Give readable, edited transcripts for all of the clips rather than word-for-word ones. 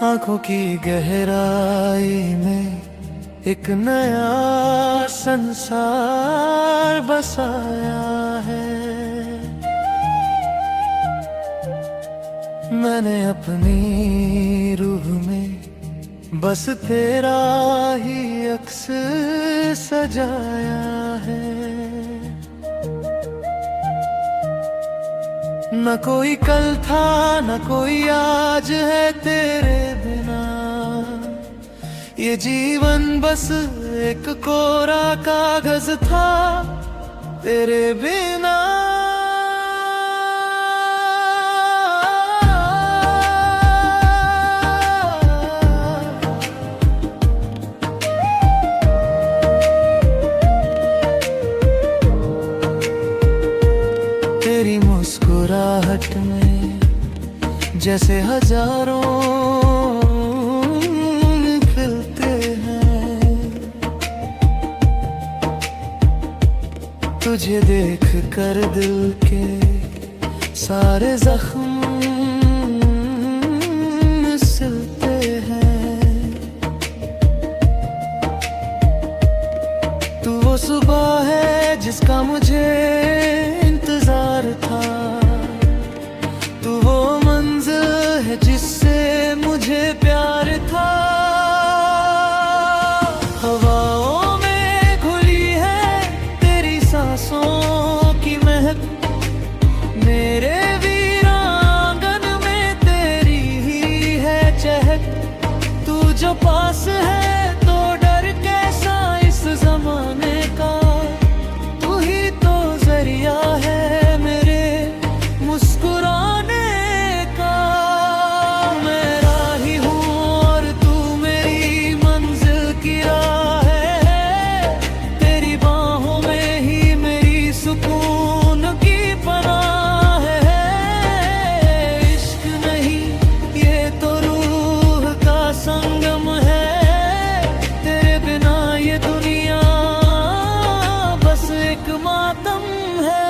आंखों की गहराई में एक नया संसार बसाया है। मैंने अपनी रूह में बस तेरा ही अक्स सजाया है। न कोई कल था न कोई आज है तेरे बिना, ये जीवन बस एक कोरा कागज था तेरे बिना। तेरी मुस्कुराहट में जैसे हजारों खिलते हैं। तुझे देख कर दिल के सारे जख्म सिलते हैं। तू वो सुबह है जिसका मुझे इंतजार था, तू वो मंजिल है जिससे मुझे प्यार था। हवाओं में घुली है तेरी सांसों की महक, मेरे वीरांगन में तेरी ही है चहक। तू जो पास है तो डर कैसा इस जमाने का, तू ही तो जरिया है मेरे मुस्कुराने का। मैं राही हूँ और तू मेरी मंजिल की राह है, तेरी बाहों में ही मेरी सुकून की पनाह है। इश्क नहीं ये तो रूह का संगम है, तेरे बिना ये दुनिया बस एक मातम है।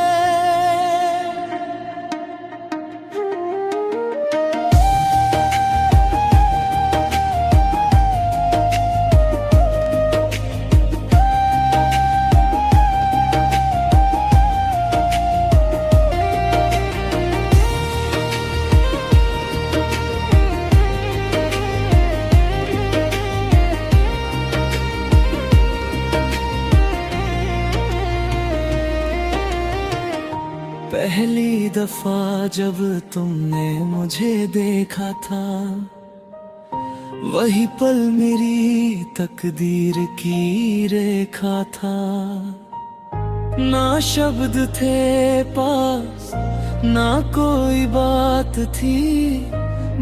पहली दफा जब तुमने मुझे देखा था, वही पल मेरी तकदीर की रेखा था। ना शब्द थे पास ना कोई बात थी,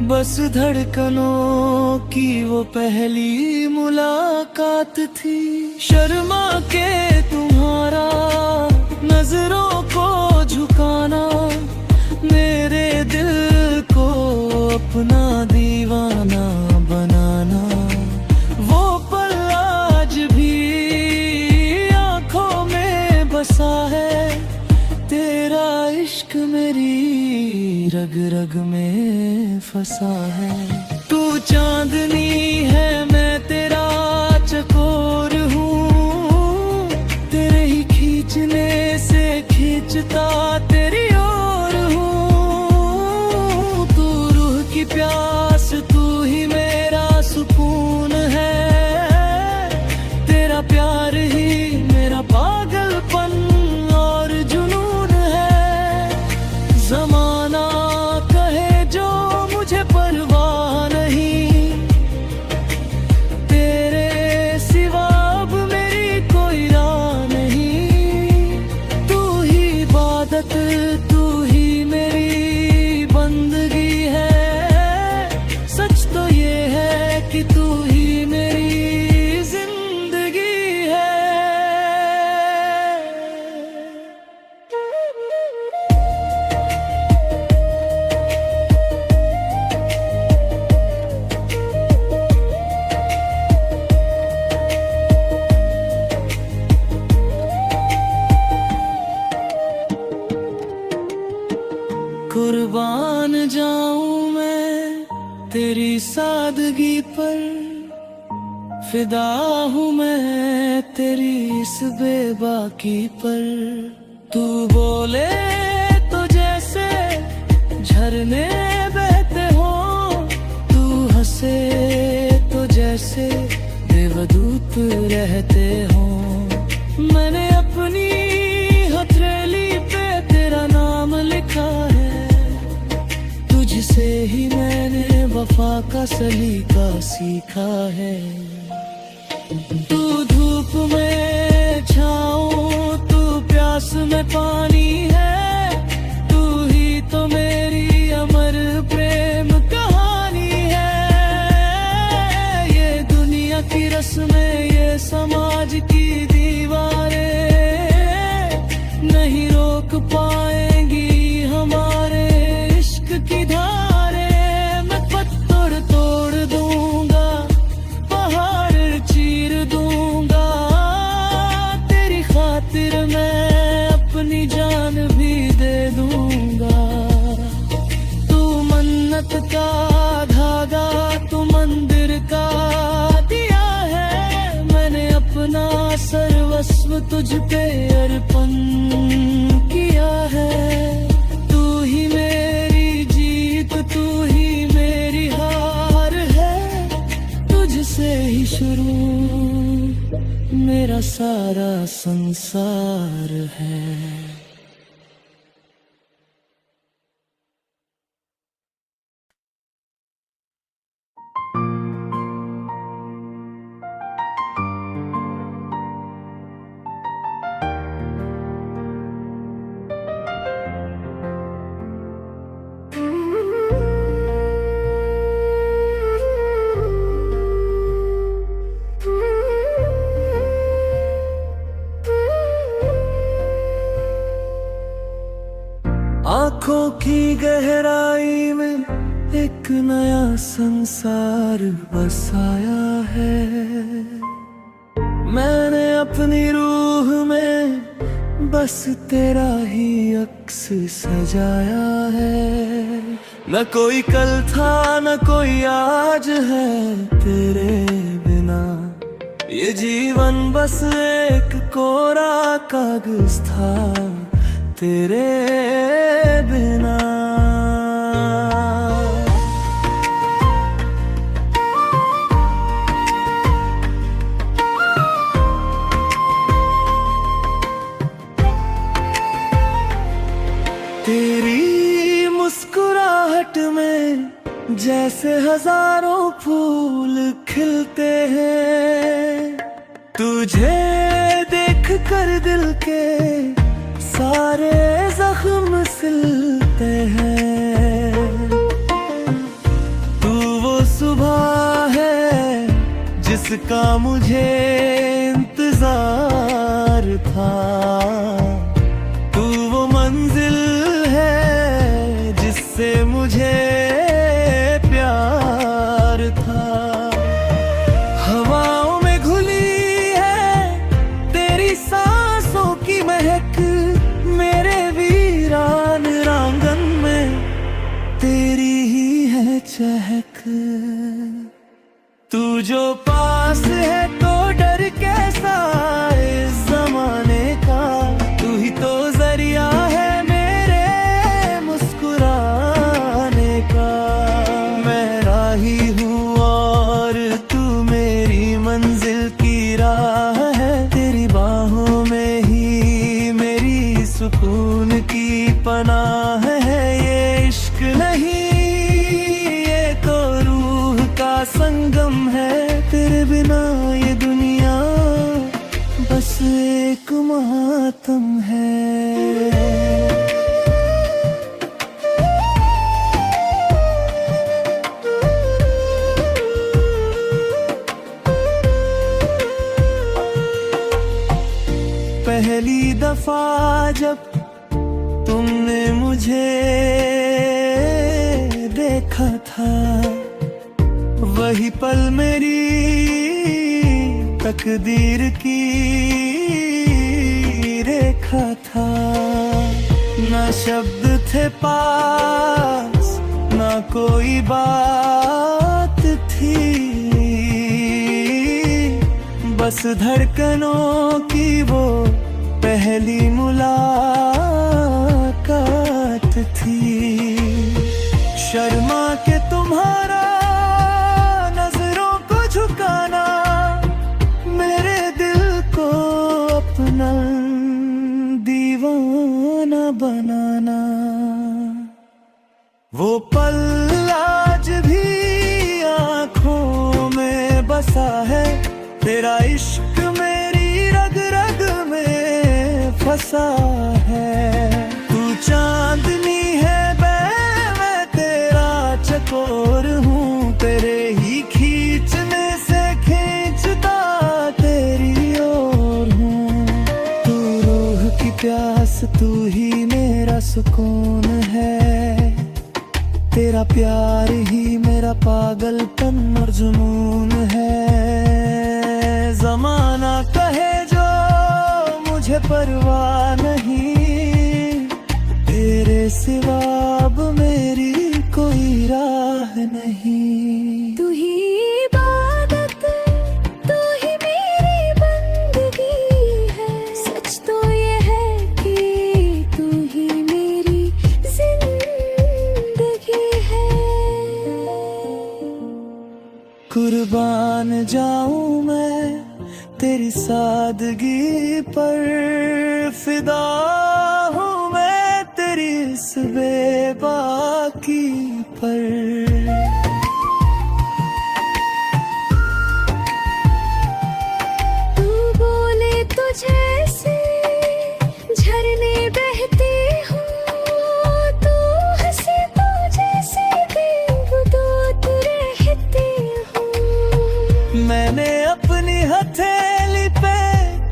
बस धड़कनों की वो पहली मुलाकात थी। शर्मा के तुम्हारा नजरों को झुकाना, मेरे दिल को अपना दीवाना बनाना, वो पल आज भी आंखों में बसा है। तेरा इश्क मेरी रग रग में फंसा है। तू चांदनी है मैं तेरा चकोर हूँ, तेरे ही खींचने से खींचता तेरी ओर हूँ। तू रूह की प्यास, तू ही मेरा सुकून है, तेरा प्यार ही मेरा पागलपन और जुनून है। जमाना कहे जो मुझे परवाह नहीं, तेरे सिवा अब मेरी कोई राह नहीं। तू ही इबादत, तू ही मेरी बंदगी है, तेरी सादगी पर फिदा हूँ मैं, तेरी इस बेबाकी पर। तू बोले तो जैसे झरने बहते हो, तू हंसे तो जैसे देवदूत रहते हो। मैंने अपनी हथेली पे तेरा नाम लिखा है, तुझसे ही मैंने वफा का सलीका सीखा है। तू धूप में छाँव, तू प्यास में पानी है, तू ही तो मेरी अमर प्रेम कहानी है। ये दुनिया की रस्में, ये समाज की दीवारें नहीं रोक पाएंगी हमारे इश्क की धारें। मैं पत्थर तोड़ दूंगा, पहाड़ चीर दूंगा, तेरी खातिर मैं अपनी जान भी दे दूंगा। तू मन्नत का धागा, तू मंदिर का दिया है, मैंने अपना सर्वस्व तुझ पे अर्पण किया है। तू ही मेरी जीत, तू ही मेरी हार है, तुझसे ही शुरू मेरा सारा संसार है। आँखों की गहराई में एक नया संसार बसाया है। मैंने अपनी रूह में बस तेरा ही अक्स सजाया है। न कोई कल था, न कोई आज है तेरे बिना। ये जीवन बस एक कोरा कागज था तेरे बिना। तेरी मुस्कुराहट में जैसे हजारों फूल खिलते हैं, तुझे देख कर दिल के सारे जख्म सिलते हैं। तू वो सुबह है जिसका मुझे इंतजार था, तू वो मंजिल है जिससे मुझे प्यार था। हवाओं में घुली है तेरी सांसों की महक, मेरे वीरान रांगन में तेरी ही है चहक। तू जो पास है तो डर कैसा इस जमाने का, तू ही तो जरिया है मेरे मुस्कुराने का। मैं राही हूँ और तू मेरी मंजिल की राह है, तेरी बाहों में ही मेरी सुकून की पनाह है। ये इश्क नहीं, ये तो रूह का संगम है, तेरे बिना ये दुनिया बस एक मातम है। पहली दफा जब तुमने मुझे देखा था, वही पल मेरी तकदीर की रेखा था। ना शब्द थे पास, ना कोई बात, बस धड़कनों की वो पहली मुलाकात थी। शर्मा के तुम्हारा नजरों को झुकाना, मेरे दिल को अपना दीवाना बनाना। वो पल आज भी आँखों में बसा है, तेरा इश्क मेरी रग रग में फंसा है। तू चांदनी है मैं तेरा चकोर हूँ, तेरे ही खींचने से खींचता तेरी ओर हूँ। तू रूह की प्यास, तू ही मेरा सुकून है, तेरा प्यार ही मेरा पागलपन और जुनून है। ज़माना कहे जो मुझे परवाह नहीं, तेरे सिवा अब मेरी कोई राह नहीं। तू ही इबादत, तू ही मेरी बंदगी है। सच तो ये है कि तू ही मेरी जिंदगी है। कुर्बान जाऊं मैं तेरी सादगी पर, फिदा हूँ मैं तेरी इस बेबाकी पर। तू बोले तो जैसे झरने बहते हो, तू हंसे तो जैसे बेबुदौत रहते हो। मैंने अपनी हथेली पे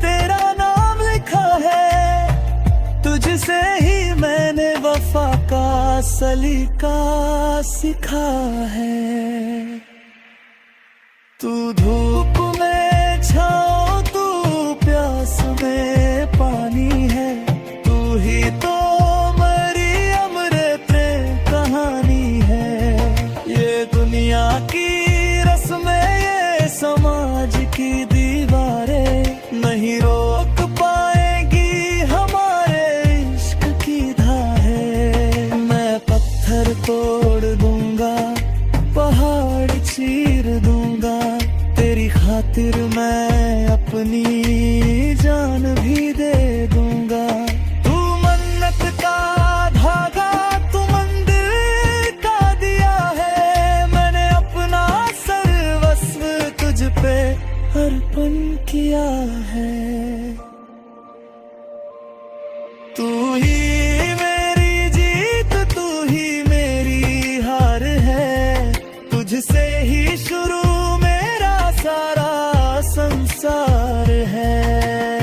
तेरा नाम लिखा है, तुझसे ही मैंने वफा का सलीका सीखा है। तू धूप में छाँव, तू प्यास में पानी है, तू ही तो मेरी अमरे प्रेम कहानी है। ये दुनिया की रस्में, ये समाज की दीवारें नहीं रोक पाएगी हमारे इश्क की धारें। मैं पत्थर तोड़ दूंगा, पहाड़ चीर दूंगा, तेरी खातिर मैं अपनी जान भी दे दूंगा। तू मन्नत का धागा, तू मंदिर का दिया है, मैंने अपना सर्वस्व तुझ पे अर्पण किया है। तू ही मेरी जीत, तू ही मेरी हार है, तुझसे ही शुरू मेरा सारा संसार है।